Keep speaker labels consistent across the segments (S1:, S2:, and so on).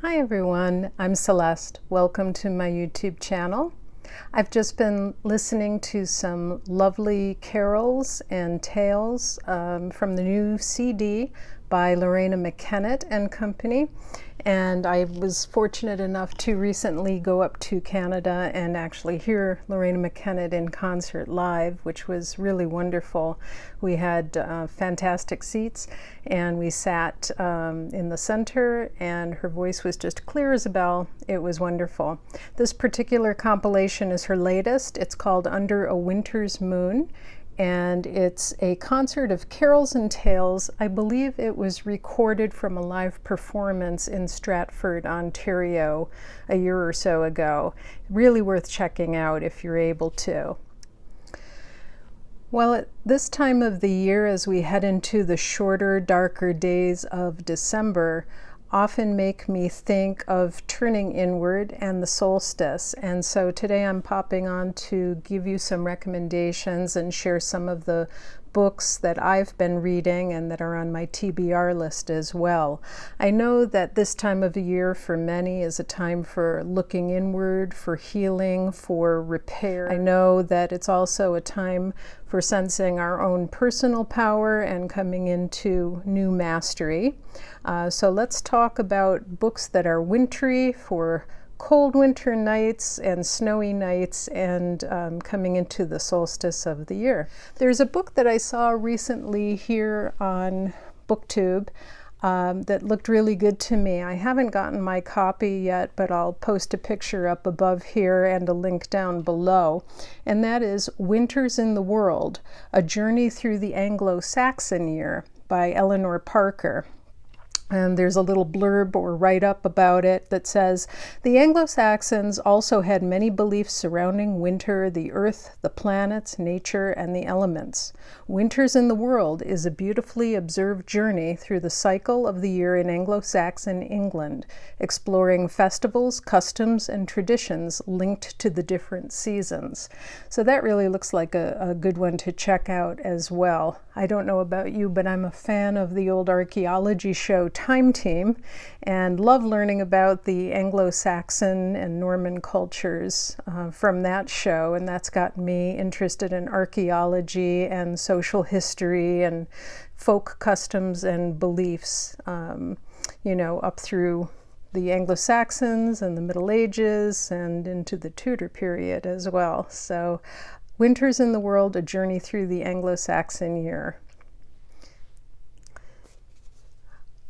S1: Hi everyone, I'm Celeste. Welcome to my YouTube channel. I've just been listening to some lovely carols and tales from the new CD by Loreena McKennitt and Company. And I was fortunate enough to recently go up to Canada and actually hear Loreena McKennitt in concert live, which was really wonderful. We had fantastic seats and we sat in the center, and her voice was just clear as a bell. It was wonderful. This particular compilation is her latest. It's called Under a Winter's Moon, and it's a concert of carols and tales. I believe it was recorded from a live performance in Stratford, Ontario a year or so ago. Really worth checking out if you're able to. Well, at this time of the year, as we head into the shorter, darker days of December, often make me think of turning inward and the solstice. And so today I'm popping on to give you some recommendations and share some of the books that I've been reading and that are on my TBR list as well. I know that this time of the year for many is a time for looking inward, for healing, for repair. I know that it's also a time for sensing our own personal power and coming into new mastery. So let's talk about books that are wintry for cold winter nights and snowy nights, and coming into the solstice of the year. There's a book that I saw recently here on BookTube that looked really good to me. I haven't gotten my copy yet, but I'll post a picture up above here and a link down below. And that is Winters in the World, A Journey Through the Anglo-Saxon Year by Eleanor Parker. And there's a little blurb or write-up about it that says, the Anglo-Saxons also had many beliefs surrounding winter, the earth, the planets, nature, and the elements. Winters in the World is a beautifully observed journey through the cycle of the year in Anglo-Saxon England, exploring festivals, customs, and traditions linked to the different seasons. So that really looks like a good one to check out as well. I don't know about you, but I'm a fan of the old archaeology show Time Team and love learning about the Anglo-Saxon and Norman cultures from that show, and that's got me interested in archaeology and social history and folk customs and beliefs, you know, up through the Anglo-Saxons and the Middle Ages and into the Tudor period as well. So Winters in the World, A Journey Through the Anglo-Saxon Year.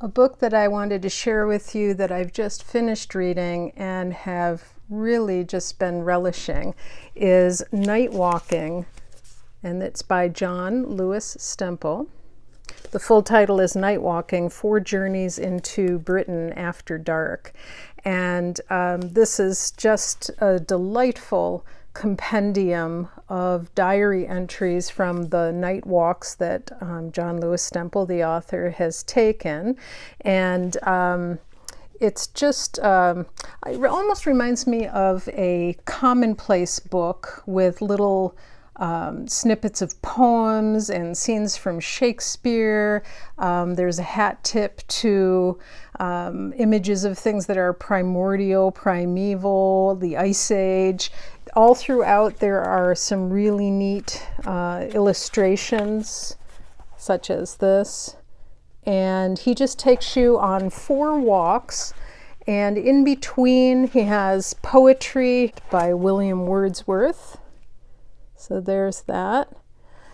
S1: A book that I wanted to share with you that I've just finished reading and have really just been relishing is Nightwalking, and it's by John Lewis Stempel. The full title is Nightwalking, 4 Journeys into Britain After Dark. And this is just a delightful compendium of diary entries from the night walks that John Lewis Stempel, the author, has taken. And it's just, it almost reminds me of a commonplace book with little snippets of poems and scenes from Shakespeare. There's a hat tip to images of things that are primordial, primeval, the Ice Age. All throughout there are some really neat illustrations such as this. And he just takes you on 4 walks, and in between he has poetry by William Wordsworth. So there's that.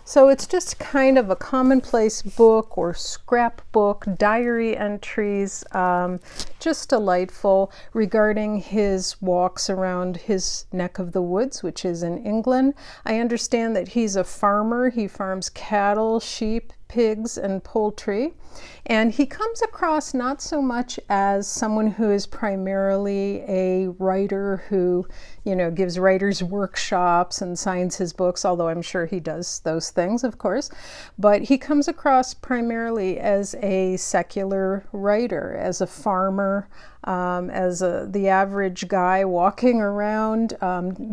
S1: So it's just kind of a commonplace book or scrapbook, diary entries, just delightful regarding his walks around his neck of the woods, which is in England. I understand that he's a farmer. He farms cattle, sheep, pigs, and poultry. And he comes across not so much as someone who is primarily a writer who, you know, gives writers workshops and signs his books, although I'm sure he does those things, of course. But he comes across primarily as a secular writer, as a farmer, farmer, as the average guy walking around,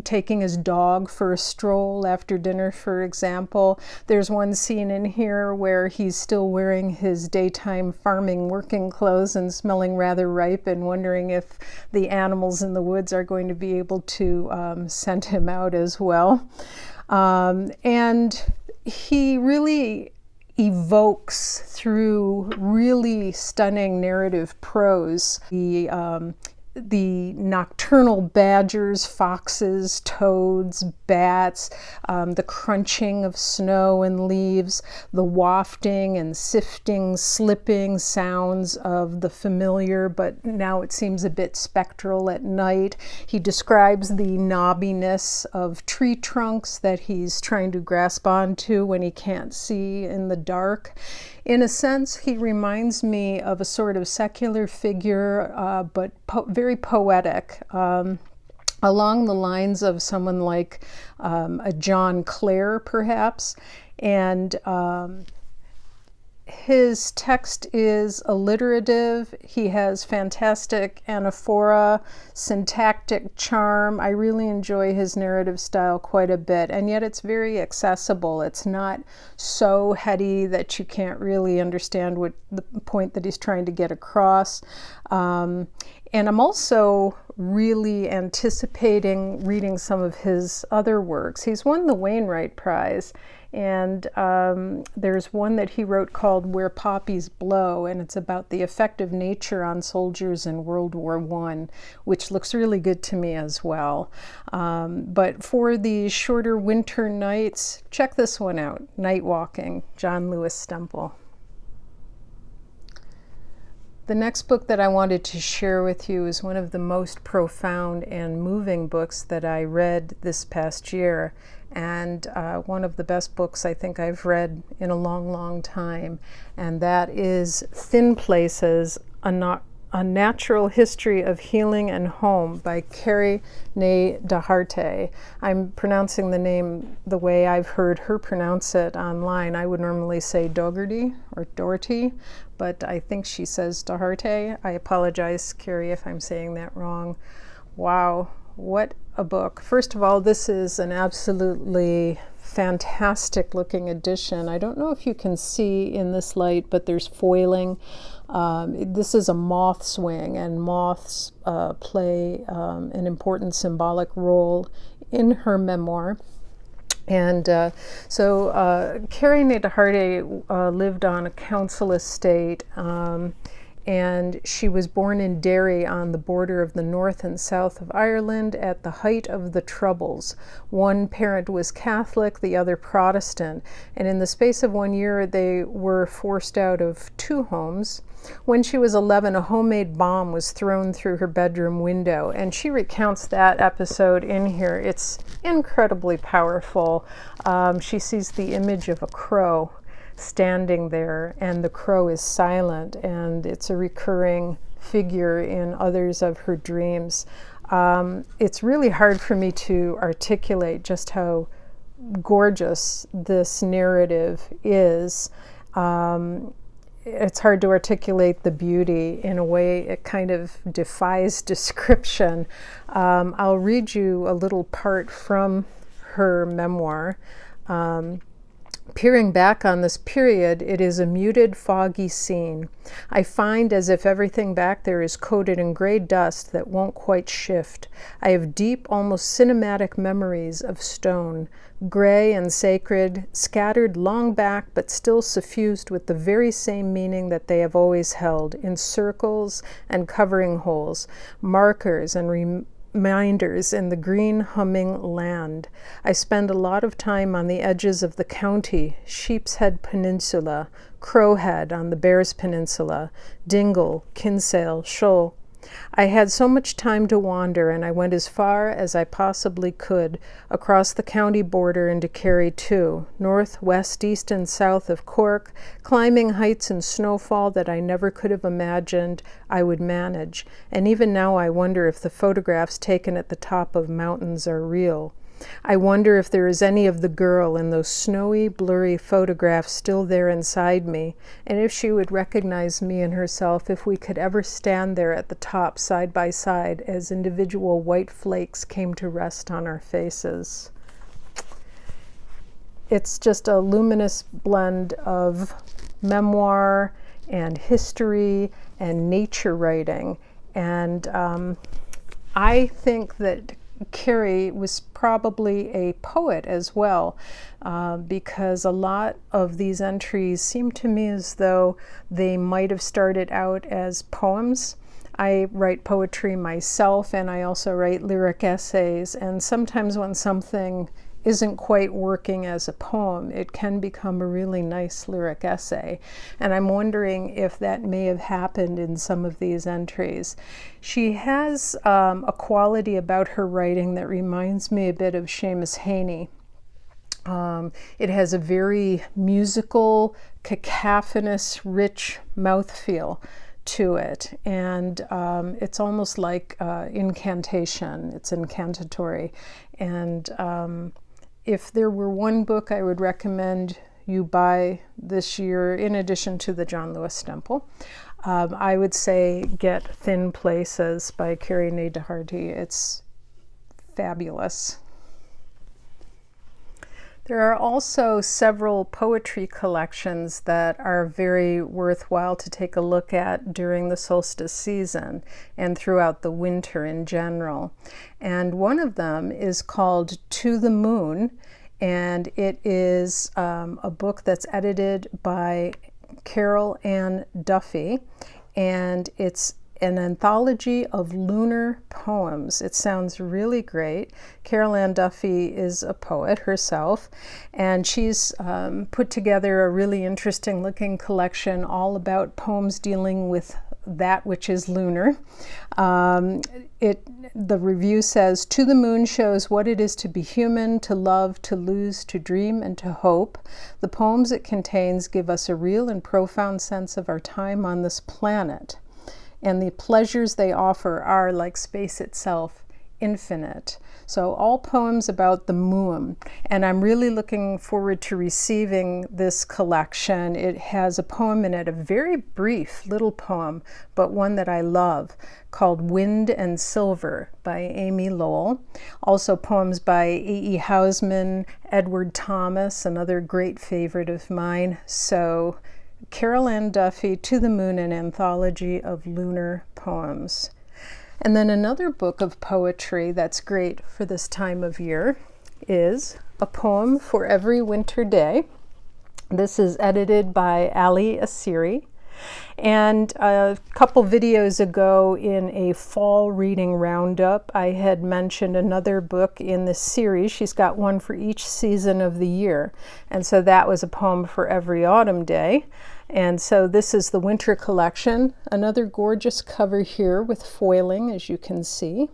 S1: taking his dog for a stroll after dinner, for example. There's one scene in here where he's still wearing his daytime farming working clothes and smelling rather ripe and wondering if the animals in the woods are going to be able to scent him out as well. And he really evokes through really stunning narrative prose the nocturnal badgers, foxes, toads, bats, the crunching of snow and leaves, the wafting and sifting, slipping sounds of the familiar, but now it seems a bit spectral at night. He describes the knobbiness of tree trunks that he's trying to grasp onto when he can't see in the dark. In a sense, he reminds me of a sort of secular figure, but very poetic, along the lines of someone like a John Clare, perhaps. And his text is alliterative. He has fantastic anaphora, syntactic charm. I really enjoy his narrative style quite a bit, and yet it's very accessible. It's not so heady that you can't really understand what the point that he's trying to get across. And I'm also really anticipating reading some of his other works. He's won the Wainwright Prize, and there's one that he wrote called Where Poppies Blow, and it's about the effect of nature on soldiers in World War I, which looks really good to me as well. But for the shorter winter nights, check this one out, Nightwalking, John Lewis Stempel. The next book that I wanted to share with you is one of the most profound and moving books that I read this past year, and one of the best books I think I've read in a long, long time, and that is Thin Places, A Natural History of Healing and Home by Kerri Dochartaigh. I'm pronouncing the name the way I've heard her pronounce it online. I would normally say Dougherty or Doherty, but I think she says Dochartaigh. I apologize, Kerri, if I'm saying that wrong. Wow, what a book. First of all, this is an absolutely fantastic looking edition. I don't know if you can see in this light, but there's foiling. This is a moth swing, and moths play an important symbolic role in her memoir. And so Kerri Dochartaigh lived on a council estate, and she was born in Derry on the border of the north and south of Ireland at the height of the Troubles. One parent was Catholic, the other Protestant, and in the space of 1 year they were forced out of 2 homes. When she was 11, a homemade bomb was thrown through her bedroom window, and she recounts that episode in here. It's incredibly powerful. She sees the image of a crow standing there, and the crow is silent, and it's a recurring figure in others of her dreams. It's really hard for me to articulate just how gorgeous this narrative is. It's hard to articulate the beauty in a way it kind of defies description. I'll read you a little part from her memoir. Peering back on this period, it is a muted, foggy scene. I find as if everything back there is coated in gray dust that won't quite shift. I have deep, almost cinematic memories of stone, gray and sacred, scattered long back but still suffused with the very same meaning that they have always held, in circles and covering holes, markers and reminders in the green, humming land. I spend a lot of time on the edges of the county, Sheepshead Peninsula, Crowhead on the Bears Peninsula, Dingle, Kinsale, Shoal. I had so much time to wander, and I went as far as I possibly could, across the county border into Kerry too, north, west, east, and south of Cork, climbing heights and snowfall that I never could have imagined I would manage, and even now I wonder if the photographs taken at the top of mountains are real. I wonder if there is any of the girl in those snowy, blurry photographs still there inside me, and if she would recognize me and herself if we could ever stand there at the top side by side as individual white flakes came to rest on our faces. It's just a luminous blend of memoir and history and nature writing. And I think that Kerri was probably a poet as well, because a lot of these entries seem to me as though they might have started out as poems. I write poetry myself, and I also write lyric essays, and sometimes when something isn't quite working as a poem, it can become a really nice lyric essay. And I'm wondering if that may have happened in some of these entries. She has a quality about her writing that reminds me a bit of Seamus Heaney. It has a very musical, cacophonous, rich mouthfeel to it, and it's almost like incantation. It's incantatory. And if there were one book I would recommend you buy this year, in addition to the John Lewis Stempel, I would say get Thin Places by Kerri Dochartaigh. It's fabulous. There are also several poetry collections that are very worthwhile to take a look at during the solstice season and throughout the winter in general. And one of them is called To the Moon, and it is a book that's edited by Carol Ann Duffy, and it's an anthology of lunar poems. It sounds really great. Carol Ann Duffy is a poet herself, and she's put together a really interesting looking collection all about poems dealing with that which is lunar. The review says, To the Moon shows what it is to be human, to love, to lose, to dream, and to hope. The poems it contains give us a real and profound sense of our time on this planet. And the pleasures they offer are, like space itself, infinite. So all poems about the moon. And I'm really looking forward to receiving this collection. It has a poem in it, a very brief little poem, but one that I love, called Wind and Silver by Amy Lowell. Also poems by E.E. Housman, Edward Thomas, another great favorite of mine. So Carol Ann Duffy, To the Moon, an anthology of lunar poems. And then another book of poetry that's great for this time of year is A Poem for Every Winter Day. This is edited by Allie Esiri. And a couple videos ago in a fall reading roundup, I had mentioned another book in this series. She's got one for each season of the year. And so that was A Poem for Every Autumn Day. And so this is the winter collection. Another gorgeous cover here with foiling, as you can see.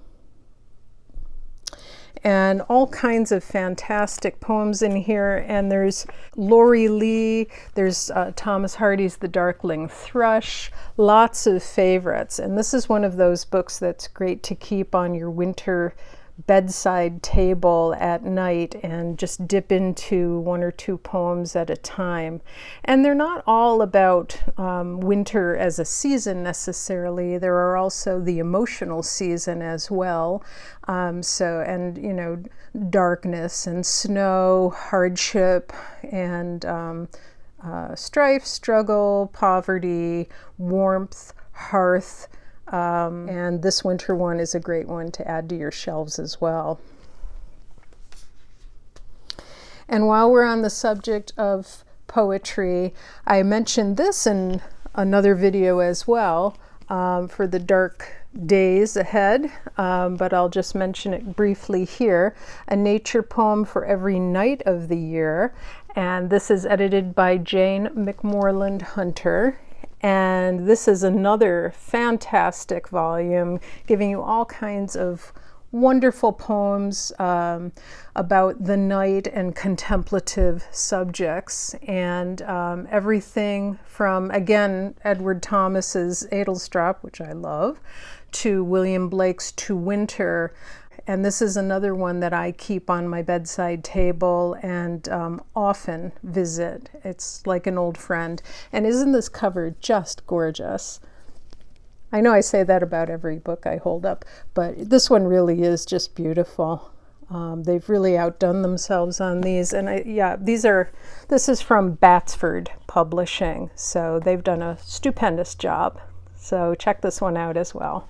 S1: And all kinds of fantastic poems in here. And there's Laurie Lee, there's Thomas Hardy's The Darkling Thrush, lots of favorites. And this is one of those books that's great to keep on your winter bedside table at night and just dip into one or two poems at a time. And they're not all about winter as a season necessarily. There are also the emotional season as well. And you know, darkness and snow, hardship, and strife, struggle, poverty, warmth, hearth. And this winter one is a great one to add to your shelves as well. And while we're on the subject of poetry, I mentioned this in another video as well for the dark days ahead, but I'll just mention it briefly here. A nature poem for every night of the year, and this is edited by Jane McMorland Hunter. And this is another fantastic volume giving you all kinds of wonderful poems about the night and contemplative subjects, and everything from, again, Edward Thomas's Edelstrapp, which I love, to William Blake's To Winter. And this is another one that I keep on my bedside table and often visit. It's like an old friend. And isn't this cover just gorgeous? I know I say that about every book I hold up, but this one really is just beautiful. They've really outdone themselves on these. And this is from Batsford Publishing. So they've done a stupendous job. So check this one out as well.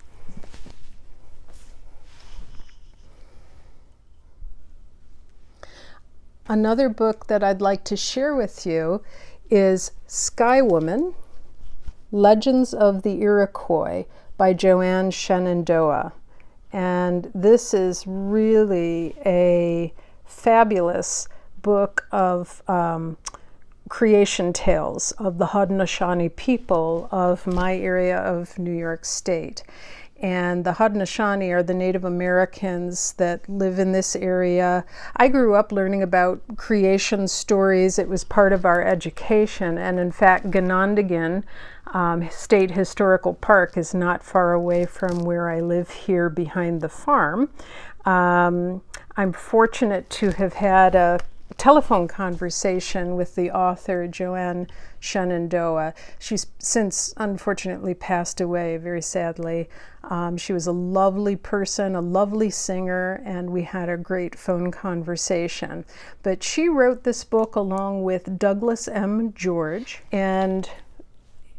S1: Another book that I'd like to share with you is Skywoman, Legends of the Iroquois by Joanne Shenandoah. And this is really a fabulous book of creation tales of the Haudenosaunee people of my area of New York State. And the Haudenosaunee are the Native Americans that live in this area. I grew up learning about creation stories. It was part of our education. And in fact, Ganondigan State Historical Park is not far away from where I live here behind the farm. I'm fortunate to have had a telephone conversation with the author, Joanne Shenandoah. She's since unfortunately passed away, very sadly. She was a lovely person, a lovely singer, and we had a great phone conversation. But she wrote this book along with Douglas M. George, and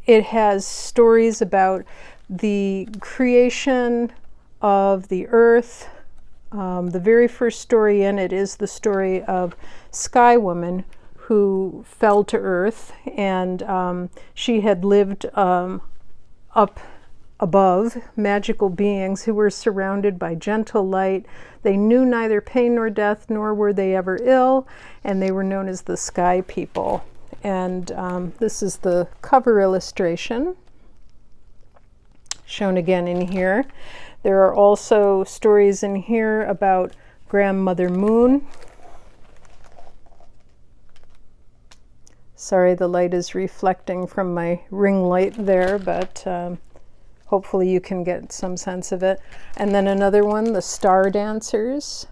S1: it has stories about the creation of the earth. The very first story in it is the story of Skywoman, who fell to earth, and she had lived up above, magical beings who were surrounded by gentle light. They knew neither pain nor death, nor were they ever ill, and they were known as the Sky People. And this is the cover illustration, shown again in here. There are also stories in here about Grandmother Moon. Sorry, the light is reflecting from my ring light there, but hopefully you can get some sense of it. And then another one, the Star Dancers.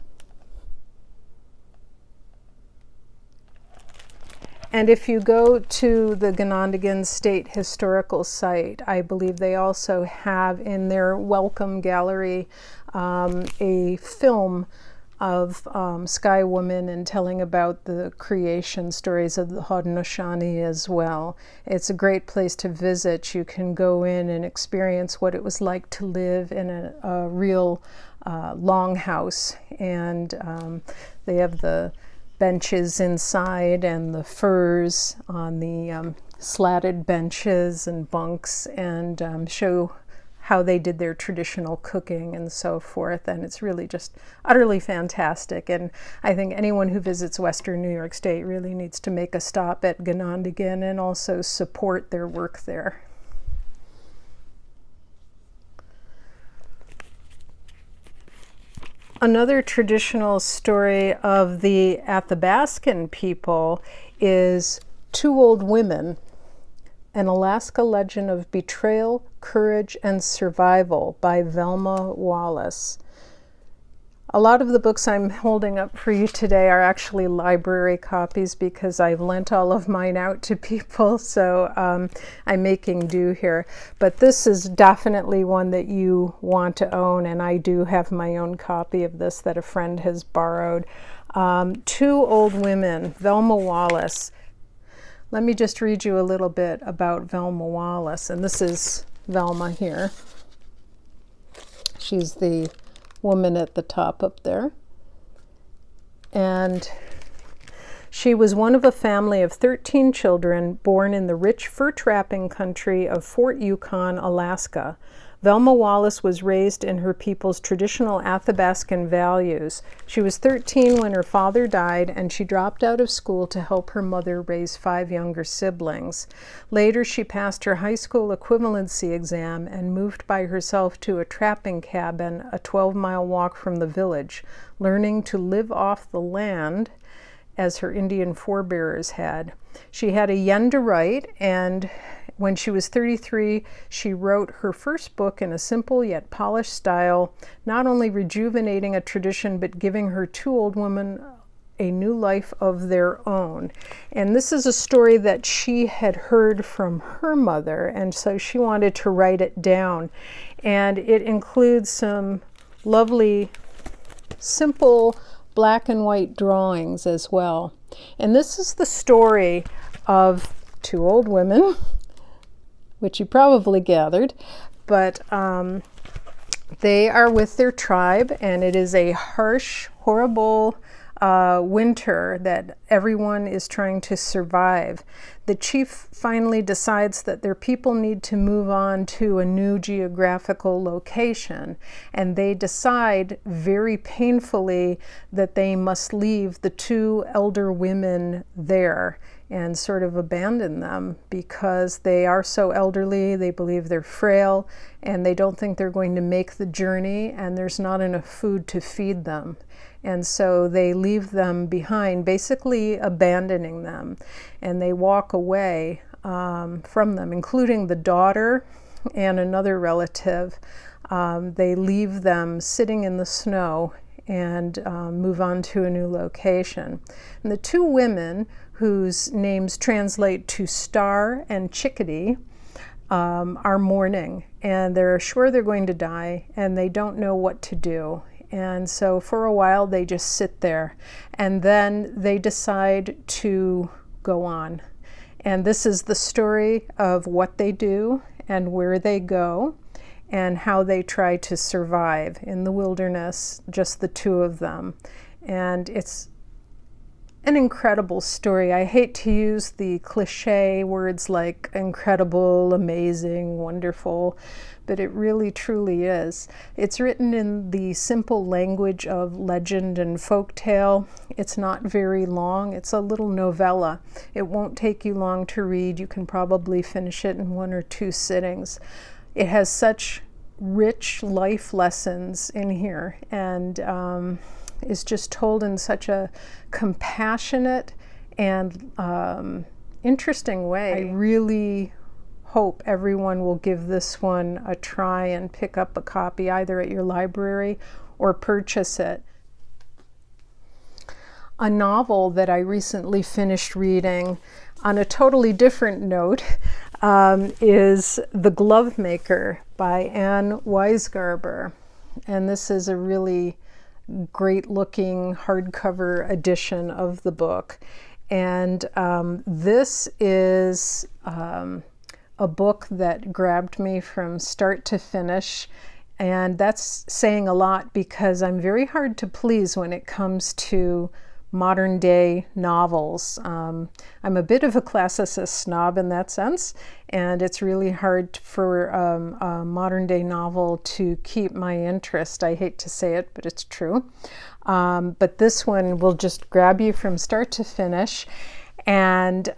S1: And if you go to the Ganondigan State Historical Site, I believe they also have in their welcome gallery a film of Skywoman and telling about the creation stories of the Haudenosaunee as well. It's a great place to visit. You can go in and experience what it was like to live in a real longhouse. And they have the benches inside and the furs on the slatted benches and bunks, and show how they did their traditional cooking and so forth. And it's really just utterly fantastic. And I think anyone who visits Western New York State really needs to make a stop at Ganondigan and also support their work there. Another traditional story of the Athabascan people is Two Old Women, an Alaska legend of betrayal, courage, and survival by Velma Wallis. A lot of the books I'm holding up for you today are actually library copies because I've lent all of mine out to people, so I'm making do here. But this is definitely one that you want to own, and I do have my own copy of this that a friend has borrowed. Two Old Women, Velma Wallis. Let me just read you a little bit about Velma Wallis, and this is Velma here. She's the woman at the top up there. And she was one of a family of 13 children born in the rich fur-trapping country of Fort Yukon, Alaska. Velma Wallis was raised in her people's traditional Athabascan values. She was 13 when her father died, and she dropped out of school to help her mother raise 5 younger siblings. Later, she passed her high school equivalency exam and moved by herself to a trapping cabin a 12-mile walk from the village, learning to live off the land as her Indian forebears had. She had a yen to write, and when she was 33, she wrote her first book in a simple yet polished style, not only rejuvenating a tradition, but giving her two old women a new life of their own. And this is a story that she had heard from her mother, and so she wanted to write it down. And it includes some lovely, simple black and white drawings as well. And this is the story of two old women, which you probably gathered, but they are with their tribe, and it is a harsh, horrible winter that everyone is trying to survive. The chief finally decides that their people need to move on to a new geographical location, and they decide very painfully that they must leave the two elder women there and sort of abandon them because they are so elderly, they believe they're frail, and they don't think they're going to make the journey, and there's not enough food to feed them. And so they leave them behind, basically abandoning them, and they walk away from them, including the daughter and another relative. They leave them sitting in the snow and move on to a new location. And the two women, whose names translate to Star and Chickadee, are mourning, and they're sure they're going to die, and they don't know what to do. And so for a while they just sit there, and then they decide to go on. And this is the story of what they do and where they go and how they try to survive in the wilderness, just the two of them. And it's an incredible story. I hate to use the cliche words like incredible, amazing, wonderful, but it really truly is. It's written in the simple language of legend and folktale. It's not very long. It's a little novella. It won't take you long to read. You can probably finish it in 1 or 2 sittings. It has such rich life lessons in here, and is just told in such a compassionate and interesting way. I really hope everyone will give this one a try and pick up a copy either at your library or purchase it. A novel that I recently finished reading on a totally different note is The Glovemaker by Ann Weisgarber. And this is a really great looking hardcover edition of the book. And this is a book that grabbed me from start to finish. And that's saying a lot because I'm very hard to please when it comes to modern day novels. I'm a bit of a classicist snob in that sense, and it's really hard for a modern day novel to keep my interest. I hate to say it, but it's true. But this one will just grab you from start to finish. And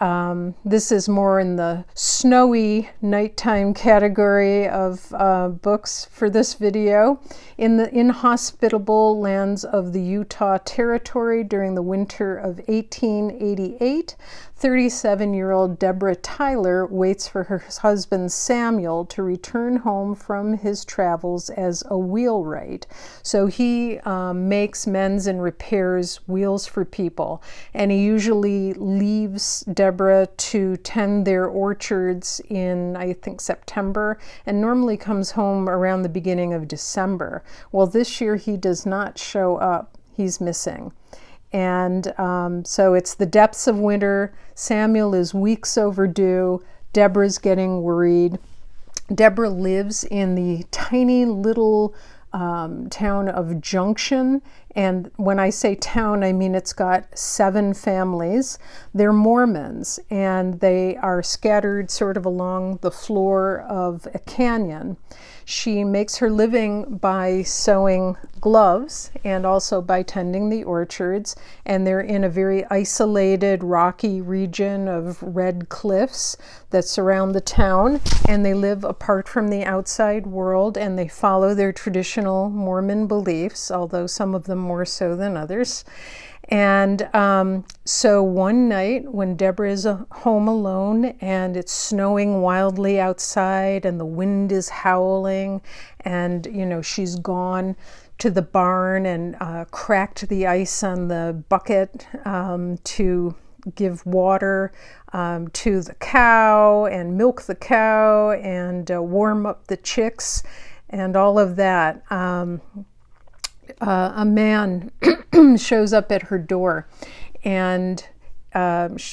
S1: this is more in the snowy nighttime category of books for this video. In the inhospitable lands of the Utah Territory during the winter of 1888, 37-year-old Deborah Tyler waits for her husband Samuel to return home from his travels as a wheelwright. So he makes, mends, and repairs wheels for people. And he usually leaves Deborah to tend their orchards in, I think, September, and normally comes home around the beginning of December. Well, this year he does not show up. He's missing. And so it's the depths of winter. Samuel is weeks overdue. Deborah's getting worried. Deborah lives in the tiny little town of Junction. And when I say town, I mean it's got 7 families. They're Mormons, and they are scattered sort of along the floor of a canyon. She makes her living by sewing gloves and also by tending the orchards, and they're in a very isolated, rocky region of red cliffs that surround the town, and they live apart from the outside world, and they follow their traditional Mormon beliefs, although some of them more so than others. And So one night when Deborah is home alone and it's snowing wildly outside and the wind is howling and, she's gone to the barn and cracked the ice on the bucket to give water to the cow and milk the cow and warm up the chicks and all of that, a man shows up at her door, and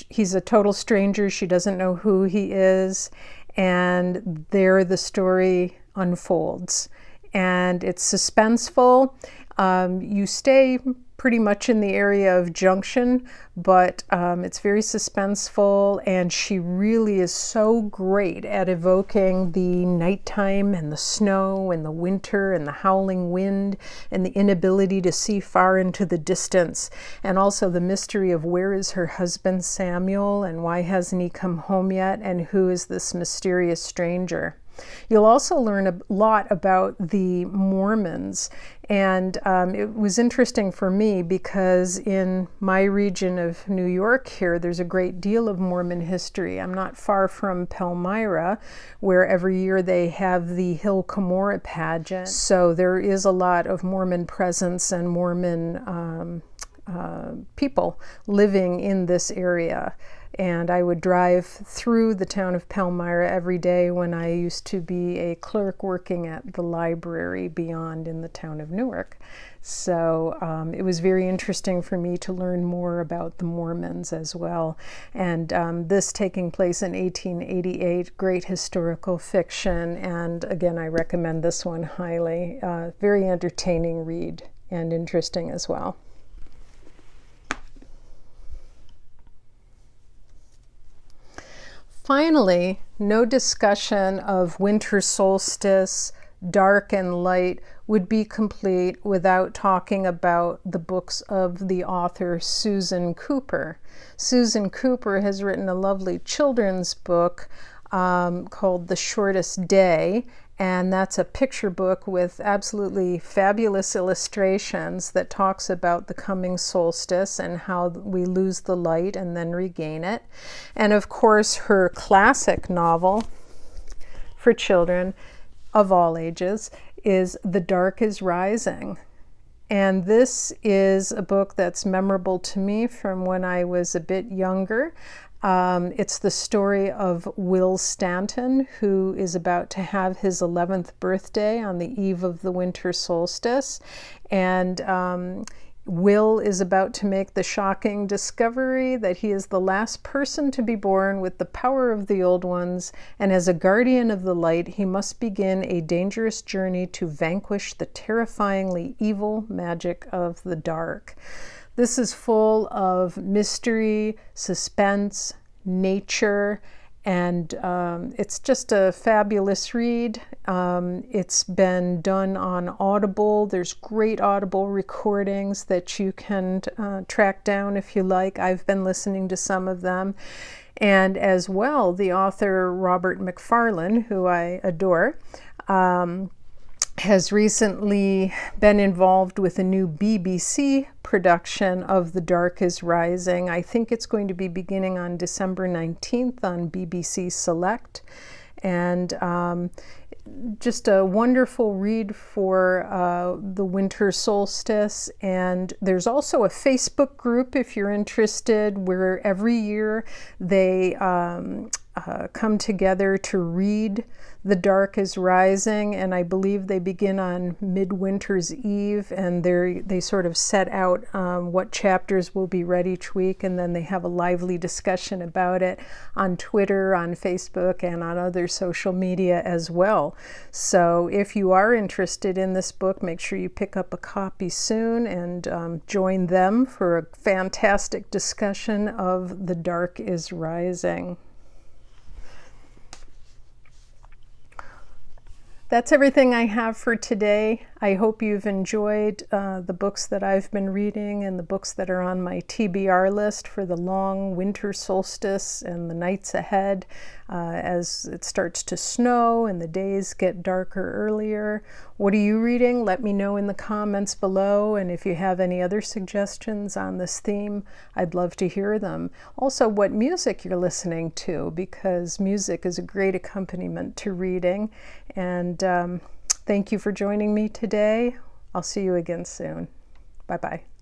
S1: he's a total stranger. She doesn't know who he is, and there the story unfolds. And it's suspenseful. You stay pretty much in the area of Junction, but it's very suspenseful, and she really is so great at evoking the nighttime and the snow and the winter and the howling wind and the inability to see far into the distance, and also the mystery of where is her husband Samuel and why hasn't he come home yet, and who is this mysterious stranger. You'll also learn a lot about the Mormons, and it was interesting for me because in my region of New York here, there's a great deal of Mormon history. I'm not far from Palmyra, where every year they have the Hill Cumorah pageant, so there is a lot of Mormon presence and Mormon people living in this area. And I would drive through the town of Palmyra every day when I used to be a clerk working at the library beyond in the town of Newark. So it was very interesting for me to learn more about the Mormons as well. And this taking place in 1888, great historical fiction. And again, I recommend this one highly. Very entertaining read and interesting as well. Finally, no discussion of winter solstice, dark and light, would be complete without talking about the books of the author Susan Cooper. Susan Cooper has written a lovely children's book called The Shortest Day, and that's a picture book with absolutely fabulous illustrations that talks about the coming solstice and how we lose the light and then regain it. And of course, her classic novel for children of all ages is The Dark is Rising. And this is a book that's memorable to me from when I was a bit younger. It's the story of Will Stanton, who is about to have his 11th birthday on the eve of the winter solstice. And Will is about to make the shocking discovery that he is the last person to be born with the power of the old ones, and as a guardian of the light, he must begin a dangerous journey to vanquish the terrifyingly evil magic of the dark. This is full of mystery, suspense, nature, and it's just a fabulous read. It's been done on Audible. There's great Audible recordings that you can track down if you like. I've been listening to some of them. And as well, the author Robert Macfarlane, who I adore, has recently been involved with a new BBC production of The Dark is Rising. I think it's going to be beginning on December 19th on BBC Select. And just a wonderful read for the winter solstice. And there's also a Facebook group, if you're interested, where every year they come together to read The Dark is Rising, and I believe they begin on Midwinter's Eve, and they sort of set out what chapters will be read each week, and then they have a lively discussion about it on Twitter, on Facebook, and on other social media as well. So if you are interested in this book, make sure you pick up a copy soon and join them for a fantastic discussion of The Dark is Rising. That's everything I have for today. I hope you've enjoyed the books that I've been reading and the books that are on my TBR list for the long winter solstice and the nights ahead as it starts to snow and the days get darker earlier. What are you reading? Let me know in the comments below, and if you have any other suggestions on this theme, I'd love to hear them. Also, what music you're listening to, because music is a great accompaniment to reading. And thank you for joining me today. I'll see you again soon. Bye-bye.